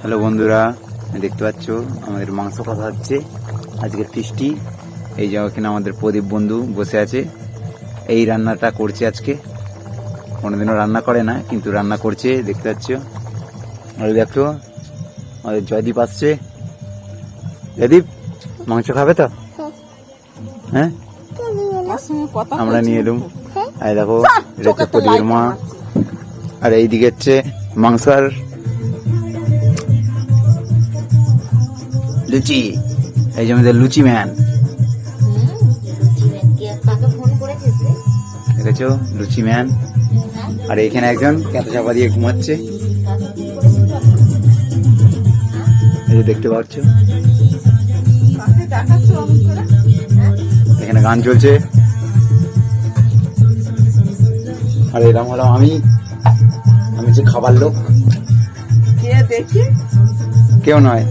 Hello বন্ধুরা, দেখতে পাচ্ছ আমাদের মাংস কষা হচ্ছে। আজকে ফিস্টি। এই যে এখানে আমাদের প্রদীপ বন্ধু বসে আছে, এই রান্নাটা করছে আজকে। কোনোদিনও রান্না করে না, কিন্তু রান্না করছে, দেখতে পাচ্ছ। আর দেখো আমাদের জয়দীপ আসছে। জয়দীপ, মাংস খাবে তো? হ্যাঁ, আমরা নিয়ে এলুম। আর দেখো এটা হচ্ছে প্রদীপের মা, আর এইদিকে হচ্ছে মাংস আর লুচি। এই যে আমাদের লুচি ম্যান, দেখেছো লুচি ম্যান। আর এখানে একজন কাঁথা চাপা দিয়ে ঘুমাচ্ছে, এই যে দেখতে পাচ্ছ। এখানে গান চলছে। আর এরকম হলো আমি হচ্ছে খাবার লোক, কেউ নয়।